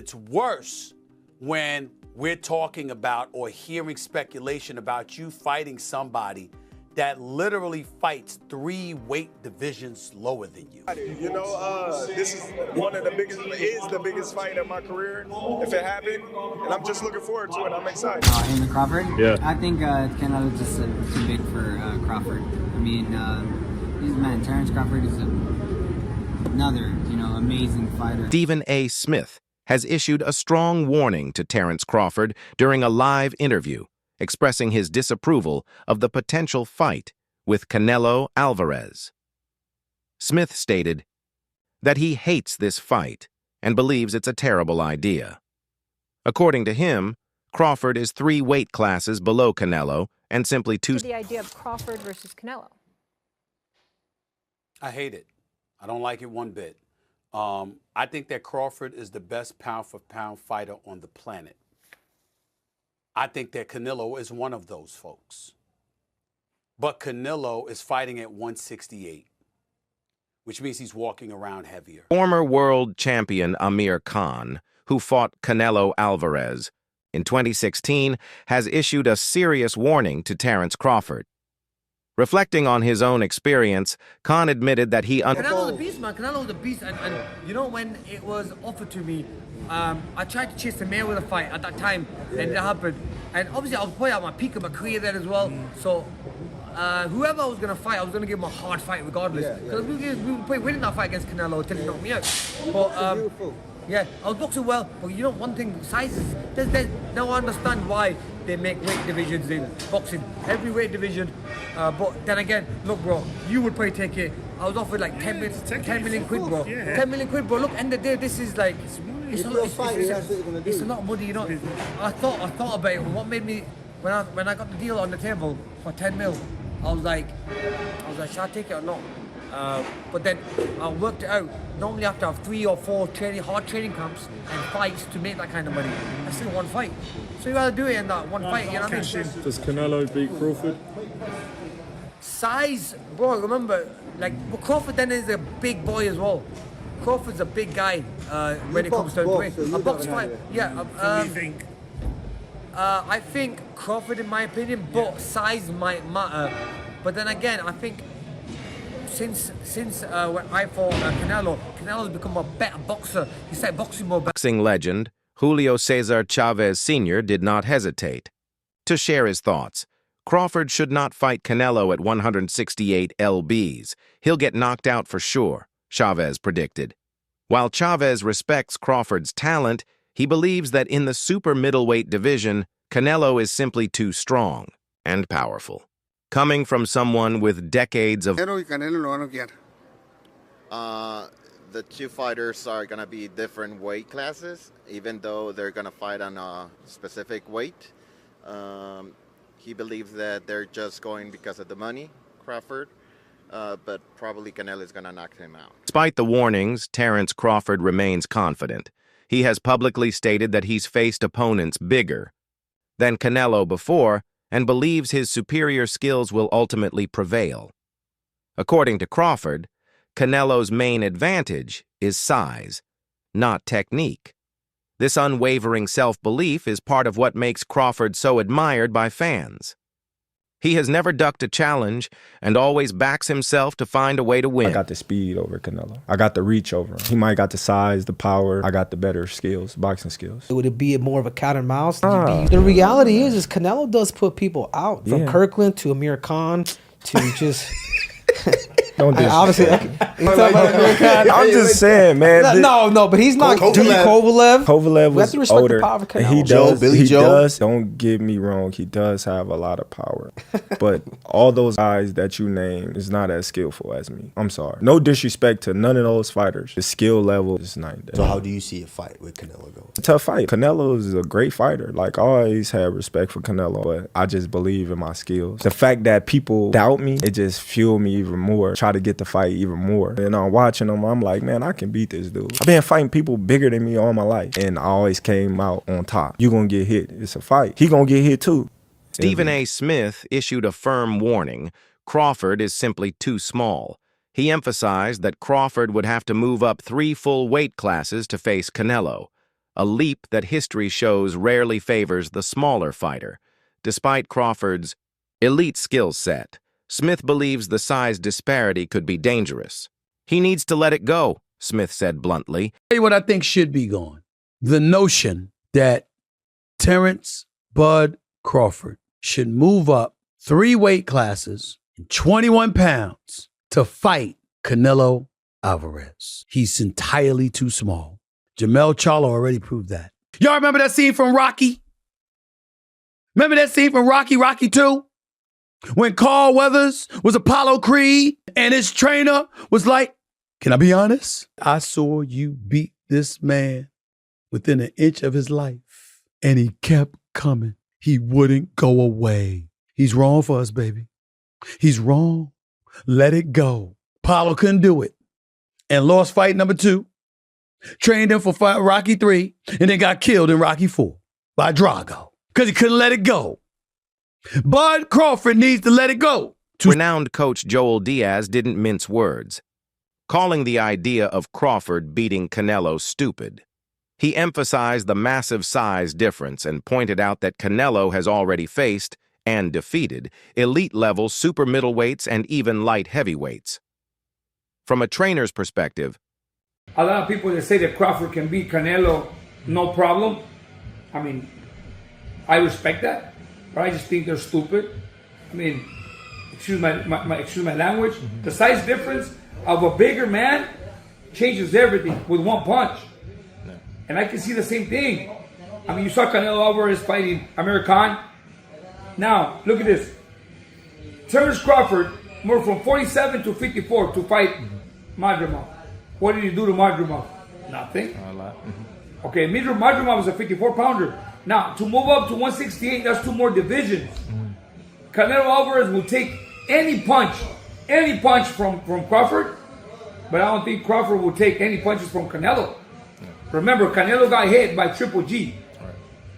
It's worse when we're talking about or hearing speculation about you fighting somebody that literally fights 3 weight divisions lower than you. You know, this is one of the biggest, is the biggest fight of my career, if it happened, and I'm just looking forward to it. I'm excited. Crawford? Yeah. I think Canelo just too big for Crawford. I mean, Terence Crawford is another, amazing fighter. Stephen A. Smith has issued a strong warning to Terence Crawford during a live interview, expressing his disapproval of the potential fight with CaneloAlvarez. Smith stated that he hates this fight and believes it's a terrible idea. According to him, Crawford is 3 weight classes below Canelo and simply 2. The idea of Crawford versus Canelo. I hate it. I don't like it one bit. I think that Crawford is the best pound-for-pound fighter on the planet. I think that Canelo is one of those folks. But Canelo is fighting at 168, which means he's walking around heavier. Former world champion Amir Khan, who fought CaneloAlvarez in 2016, has issued a serious warning to Terence Crawford. Reflecting on his own experience, Khan admitted that he... Canelo's a beast, man. Canelo's a beast. And when it was offered to me, I tried to chase the Mayweather fight at that time, and it happened. And obviously, I was probably at my peak of my career there as well. So, whoever I was going to fight, I was going to give him a hard fight regardless. Because we were probably winning that fight against Canelo until he knocked me out. But, yeah, I was boxing well, but one thing, sizes, now I understand why they make weight divisions in boxing, every weight division, but then again, look bro, you would probably take it, I was offered like 10 million quid bro, 10 million quid bro, look, end of the day, this is like, it's a lot of money, I thought about it, what made me, when I got the deal on the table for 10 mil, I was like, should I take it or not? But then I worked it out. Normally I have to have 3 or 4 hard training camps and fights to make that kind of money. That's still one fight. So you gotta do it in that one fight, you know what I mean? Does Canelo beat Crawford? Size, bro, remember, Crawford then is a big boy as well. Crawford's a big guy when it comes to weight. A box fight, yeah. What do you think? I think Crawford, in my opinion, but size might matter. But then again, I think since when I fought Canelo's become a better boxer. He started boxing more. Boxing legend Julio Cesar Chavez Sr. did not hesitate to share his thoughts. Crawford should not fight Canelo at 168 lbs. He'll get knocked out for sure, Chavez predicted. While Chavez respects Crawford's talent, he believes that in the super middleweight division, Canelo is simply too strong and powerful. Coming from someone with decades of... The 2 fighters are going to be different weight classes, even though they're going to fight on a specific weight. He believes that they're just going because of the money, Crawford, but probably Canelo is going to knock him out. Despite the warnings, Terence Crawford remains confident. He has publicly stated that he's faced opponents bigger than Canelo before and believes his superior skills will ultimately prevail. According to Crawford, Canelo's main advantage is size, not technique. This unwavering self-belief is part of what makes Crawford so admired by fans. He has never ducked a challenge and always backs himself to find a way to win. I got the speed over Canelo. I got the reach over him. He might got the size, the power. I got the better skills, boxing skills. Would it be more of a cat and mouse? The reality is Canelo does put people out. From Kirkland to Amir Khan to just... Don't do obviously, I'm just saying, man. No, but he's not. Kovalev was older. He does. Billy Joe. Don't get me wrong. He does have a lot of power, but all those guys that you name is not as skillful as me. I'm sorry. No disrespect to none of those fighters. The skill level is night and day. So how do you see a fight with Canelo going? A tough fight. Canelo is a great fighter. Like, I always had respect for Canelo, but I just believe in my skills. The fact that people doubt me, it just fueled me even more. Try to get the fight even more. And I'm watching them, I'm like, man, I can beat this dude. I've been fighting people bigger than me all my life, and I always came out on top. You gonna get hit. It's a fight. He gonna get hit too. Stephen A. Smith issued a firm warning. Crawford is simply too small. He emphasized that Crawford would have to move up 3 full weight classes to face Canelo, a leap that history shows rarely favors the smaller fighter. Despite Crawford's elite skill set, Smith believes the size disparity could be dangerous. He needs to let it go, Smith said bluntly. I'll tell you what I think should be gone. The notion that Terence Bud Crawford should move up 3 weight classes in 21 pounds to fight Canelo Alvarez. He's entirely too small. Jermell Charlo already proved that. Y'all remember that scene from Rocky? Remember that scene from Rocky 2? When Carl Weathers was Apollo Creed and his trainer was like, can I be honest? I saw you beat this man within an inch of his life. And he kept coming. He wouldn't go away. He's wrong for us, baby. He's wrong. Let it go. Apollo couldn't do it. And lost fight number 2. Trained him for Rocky 3 and then got killed in Rocky 4 by Drago because he couldn't let it go. Bud Crawford needs to let it go. Renowned coach Joel Diaz didn't mince words, calling the idea of Crawford beating Canelo stupid. He emphasized the massive size difference and pointed out that Canelo has already faced and defeated elite-level super middleweights and even light heavyweights. From a trainer's perspective, a lot of people that say that Crawford can beat Canelo, no problem. I mean, I respect that, but I just think they're stupid. I mean, excuse my language. The size difference of a bigger man changes everything with one punch. And I can see the same thing. I mean, you saw Canelo Alvarez fighting Amir Khan. Now, look at this. Terence Crawford moved from 47 to 54 to fight Madrimov. What did he do to Madrimov? Nothing. Okay, Madrimov was a 54-pounder. Now, to move up to 168, that's 2 more divisions. Canelo Alvarez will take any punch from Crawford, but I don't think Crawford will take any punches from Canelo. Remember, Canelo got hit by Triple G,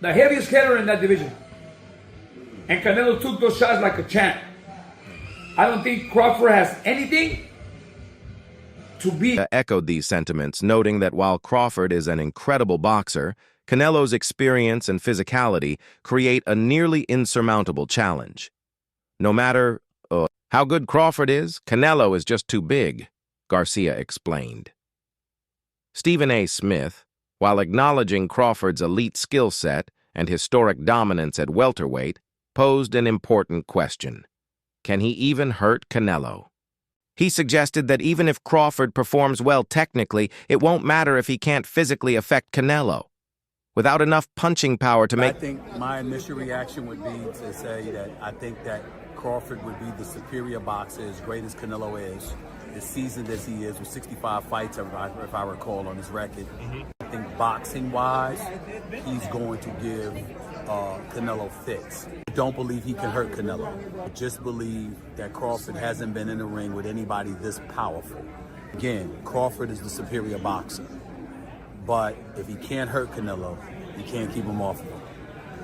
the heaviest hitter in that division. And Canelo took those shots like a champ. I don't think Crawford has anything to beat. Echoed these sentiments, noting that while Crawford is an incredible boxer, Canelo's experience and physicality create a nearly insurmountable challenge. No matter how good Crawford is, Canelo is just too big, Garcia explained. Stephen A. Smith, while acknowledging Crawford's elite skill set and historic dominance at welterweight, posed an important question. Can he even hurt Canelo? He suggested that even if Crawford performs well technically, it won't matter if he can't physically affect Canelo. Without enough punching power to make... I think my initial reaction would be to say that I think that Crawford would be the superior boxer, as great as Canelo is, as seasoned as he is, with 65 fights, if I recall, on his record. I think boxing-wise, he's going to give Canelo fits. I don't believe he can hurt Canelo. I just believe that Crawford hasn't been in the ring with anybody this powerful. Again, Crawford is the superior boxer. But if he can't hurt Canelo, you can't keep him off of him.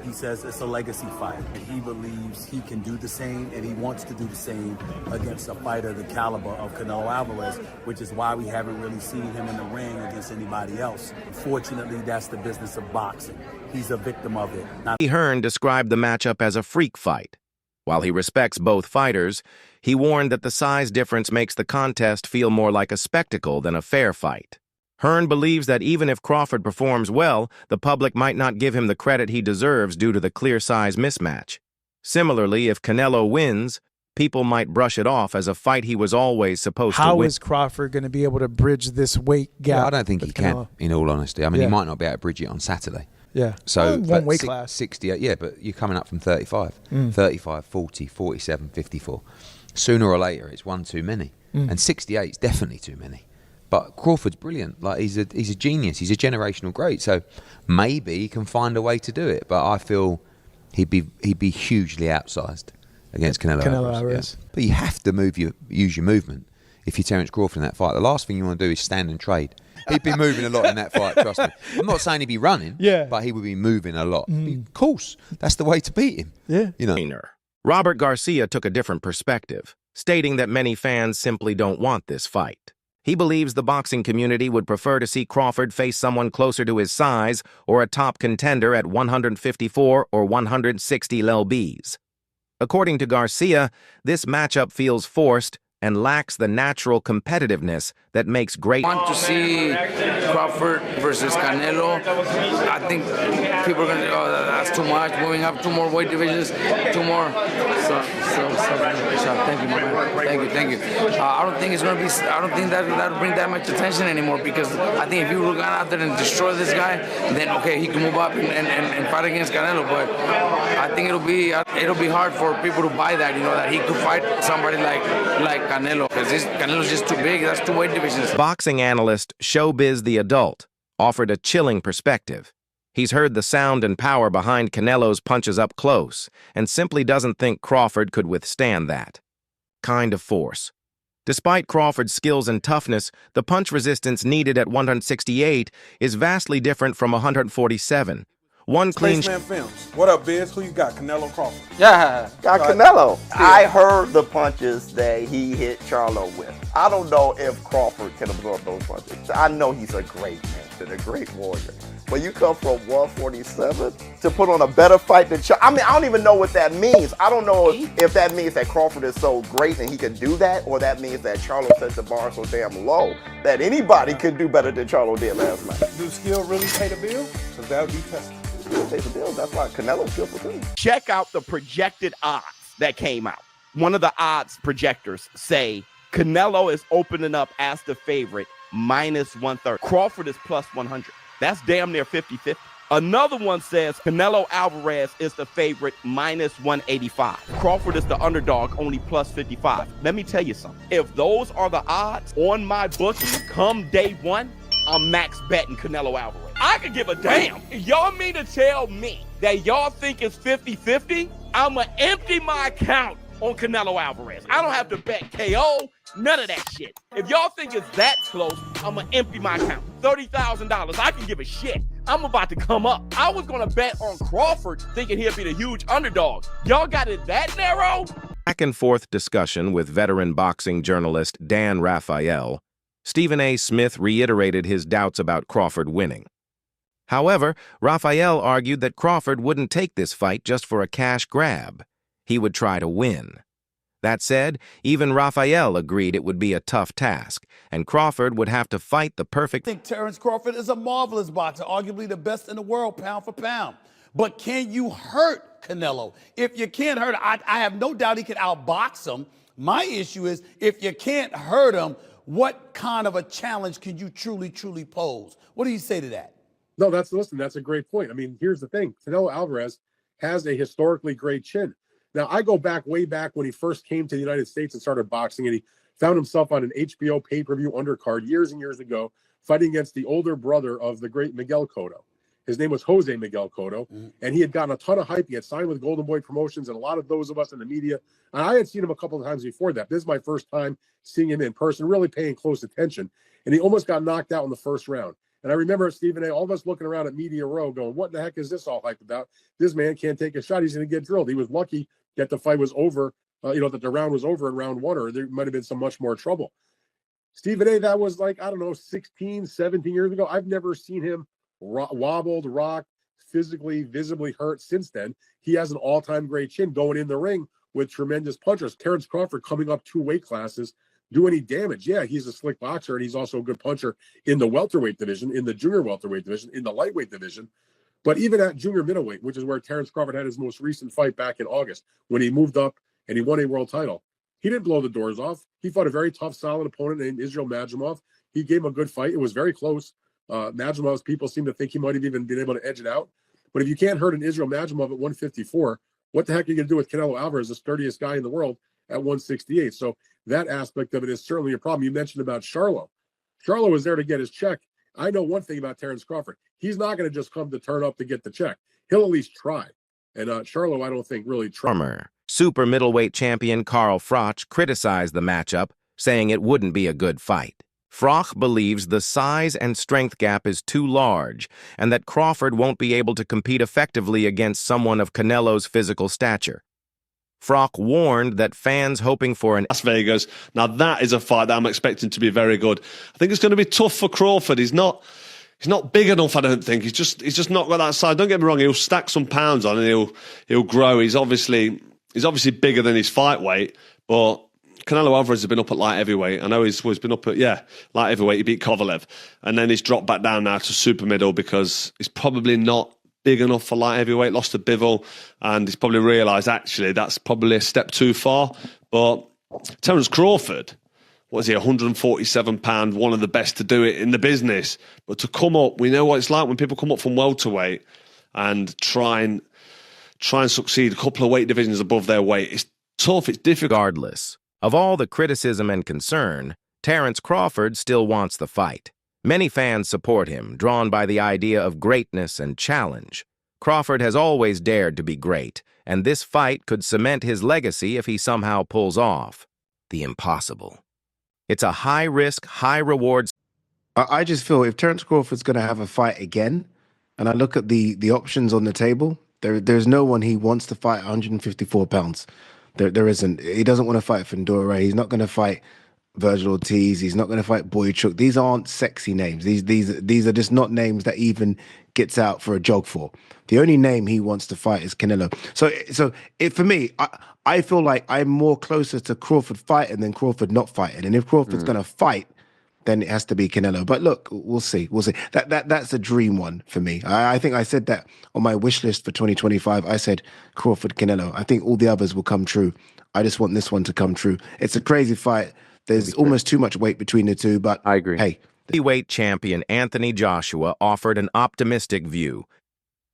He says it's a legacy fight, and he believes he can do the same, and he wants to do the same against a fighter the caliber of Canelo Alvarez, which is why we haven't really seen him in the ring against anybody else. Unfortunately, that's the business of boxing. He's a victim of it. Hearn described the matchup as a freak fight. While he respects both fighters, he warned that the size difference makes the contest feel more like a spectacle than a fair fight. Hearn believes that even if Crawford performs well, the public might not give him the credit he deserves due to the clear size mismatch. Similarly, if Canelo wins, people might brush it off as a fight he was always supposed to win. How is Crawford going to be able to bridge this weight gap? Yeah, I don't think he can, in all honesty. I mean, he might not be able to bridge it on Saturday. Yeah. So one weight class. 68, yeah, but you're coming up from 35. 35, 40, 47, 54. Sooner or later, it's one too many. And 68 is definitely too many. But Crawford's brilliant. Like he's a genius. He's a generational great. So maybe he can find a way to do it. But I feel he'd be hugely outsized against Canelo Alvarez. Yeah. But you have to use your movement if you're Terence Crawford in that fight. The last thing you want to do is stand and trade. He'd be moving a lot in that fight, trust me. I'm not saying he'd be running, but he would be moving a lot. Of course, that's the way to beat him. Yeah. You know. Robert Garcia took a different perspective, stating that many fans simply don't want this fight. He believes the boxing community would prefer to see Crawford face someone closer to his size or a top contender at 154 or 160 lbs. According to Garcia, this matchup feels forced and lacks the natural competitiveness that makes great. I want to see Crawford versus Canelo. I think people are going to, oh, that's too much, moving up 2 more weight divisions, 2 more. Thank you, my man. Thank you. I don't think it's going to be, I don't think that'll bring that much attention anymore, because I think if you were going out there and destroy this guy, then okay, he can move up and fight against Canelo, but I think it'll be hard for people to buy that, that he could fight somebody like Canelo, because Canelo's just too big. That's 2 weight divisions. Boxing analyst Showbiz the Adult offered a chilling perspective. He's heard the sound and power behind Canelo's punches up close and simply doesn't think Crawford could withstand that kind of force. Despite Crawford's skills and toughness, the punch resistance needed at 168 is vastly different from 147. One clean Spaceman Films. What up, Biz? Who you got? Canelo Crawford. Yeah, got Canelo. I heard the punches that he hit Charlo with. I don't know if Crawford can absorb those punches. I know he's a great man and a great warrior. But you come from 147 to put on a better fight than Charlo. I mean, I don't even know what that means. I don't know if that means that Crawford is so great and he can do that, or that means that Charlo set the bar so damn low that anybody could do better than Charlo did last night. Do skill really pay the bill? Because that would be tested. Pay the bill. That's why Canelo's good for too. Check out the projected odds that came out. One of the odds projectors say Canelo is opening up as the favorite, -130. Crawford is +100. That's damn near 50-50. Another one says CaneloAlvarez is the favorite, -185. Crawford is the underdog, only +55. Let me tell you something. If those are the odds on my bookie come day one, I'm max betting CaneloAlvarez. I could give a damn. Y'all mean to tell me that y'all think it's 50-50? I'ma empty my account on CaneloAlvarez. I don't have to bet KO, none of that shit. If y'all think it's that close, I'ma empty my account. $30,000, I can give a shit. I'm about to come up. I was gonna bet on Crawford thinking he'd be the huge underdog. Y'all got it that narrow? Back and forth discussion with veteran boxing journalist Dan Raphael, Stephen A. Smith reiterated his doubts about Crawford winning. However, Raphael argued that Crawford wouldn't take this fight just for a cash grab. He would try to win. That said, even Raphael agreed it would be a tough task, and Crawford would have to fight the perfect... I think Terence Crawford is a marvelous boxer, arguably the best in the world, pound for pound. But can you hurt Canelo? If you can't hurt him, I have no doubt he could outbox him. My issue is, if you can't hurt him, what kind of a challenge can you truly pose? What do you say to that? No, that's a great point. I mean, here's the thing. CaneloAlvarez has a historically great chin. Now, I go way back when he first came to the United States and started boxing, and he found himself on an HBO pay-per-view undercard years and years ago, fighting against the older brother of the great Miguel Cotto. His name was Jose Miguel Cotto, and he had gotten a ton of hype. He had signed with Golden Boy Promotions, and a lot of those of us in the media, and I had seen him a couple of times before that. This is my first time seeing him in person, really paying close attention, and he almost got knocked out in the first round. And I remember Stephen A., all of us looking around at Media Row going, what the heck is this all hype about? This man can't take a shot. He's going to get drilled. He was lucky that the fight was over, that the round was over in round 1, or there might have been some much more trouble. Stephen A., that was like, I don't know, 16, 17 years ago. I've never seen him wobbled, rocked, physically, visibly hurt since then. He has an all-time great chin going in the ring with tremendous punchers. Terence Crawford coming up 2 weight classes. Do any damage? Yeah, he's a slick boxer, and he's also a good puncher in the welterweight division, in the junior welterweight division, in the lightweight division. But even at junior middleweight, which is where Terence Crawford had his most recent fight back in August, when he moved up and he won a world title, he didn't blow the doors off. He fought a very tough, solid opponent named Israel Madrimov. He gave him a good fight. It was very close. Madrimov's people seem to think he might have even been able to edge it out. But if you can't hurt an Israel Madrimov at 154, what the heck are you going to do with Canelo Alvarez, the sturdiest guy in the world, at 168? So that aspect of it is certainly a problem. You mentioned about Charlo. Charlo was there to get his check. I know one thing about Terence Crawford. He's not going to just come to turn up to get the check. He'll at least try. And Charlo, I don't think, really tried. Super middleweight champion Carl Froch criticized the matchup, saying it wouldn't be a good fight. Froch believes the size and strength gap is too large and that Crawford won't be able to compete effectively against someone of Canelo's physical stature. Frock warned that fans hoping for an Las Vegas, now that is a fight that I'm expecting to be very good. I think it's going to be tough for Crawford. He's not big enough, I don't think. He's just not got that size. Don't get me wrong, he'll stack some pounds on and he'll grow. He's obviously bigger than his fight weight, but CaneloAlvarez has been up at light heavyweight. I know he's been up at, light heavyweight. He beat Kovalev. And then he's dropped back down now to super middle because he's probably not big enough for light heavyweight, lost to Bivol, and he's probably realised, actually, that's probably a step too far. But Terence Crawford, what is he, 147 pound, one of the best to do it in the business. But to come up, we know what it's like when people come up from welterweight and try and succeed a couple of weight divisions above their weight. It's tough, it's difficult. Regardless of all the criticism and concern, Terence Crawford still wants the fight. Many fans support him, drawn by the idea of greatness and challenge. Crawford has always dared to be great, and this fight could cement his legacy if he somehow pulls off the impossible. It's a high-risk, high-reward. I just feel if Terence Crawford's going to have a fight again, and I look at the options on the table, there's no one he wants to fight 154 pounds. There isn't. He doesn't want to fight Fendora. He's not going to fight Virgil Ortiz. He's not going to fight Boychuk. These aren't sexy names. These are just not names that even gets out for a jog for. The only name he wants to fight is Canelo. So for me, I feel like I'm more closer to Crawford fighting than Crawford not fighting. And if Crawford's going to fight, then it has to be Canelo. But look, we'll see. That's a dream one for me. I think I said that on my wish list for 2025. I said Crawford, Canelo. I think all the others will come true. I just want this one to come true. It's a crazy fight. There's almost too much weight between the two, but I agree. Hey, Heavyweight champion Anthony Joshua offered an optimistic view.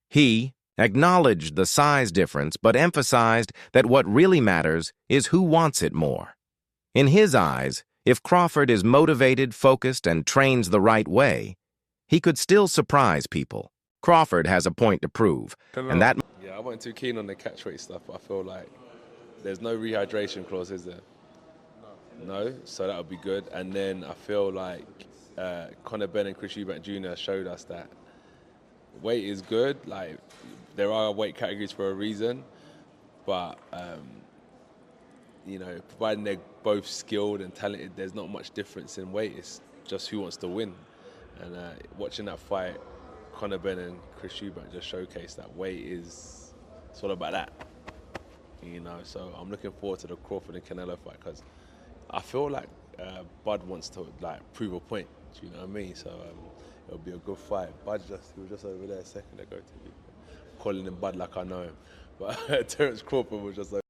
He acknowledged the size difference, but emphasized that what really matters is who wants it more. In his eyes, if Crawford is motivated, focused, and trains the right way, he could still surprise people. Crawford has a point to prove, and that... Yeah, I wasn't too keen on the catchweight stuff, but I feel like there's no rehydration clause, is there? No, so that would be good. And then I feel like Conor Benn and Chris Eubank Jr. showed us that weight is good. Like, there are weight categories for a reason, but providing they're both skilled and talented, there's not much difference in weight. It's just who wants to win. And watching that fight, Conor Benn and Chris Eubank just showcased that weight it's all about that. So I'm looking forward to the Crawford and Canelo fight because I feel like Bud wants to prove a point. Do you know what I mean? So it'll be a good fight. Bud he was just over there a second ago to me, calling him Bud like I know him. But Terence Crawford was just like.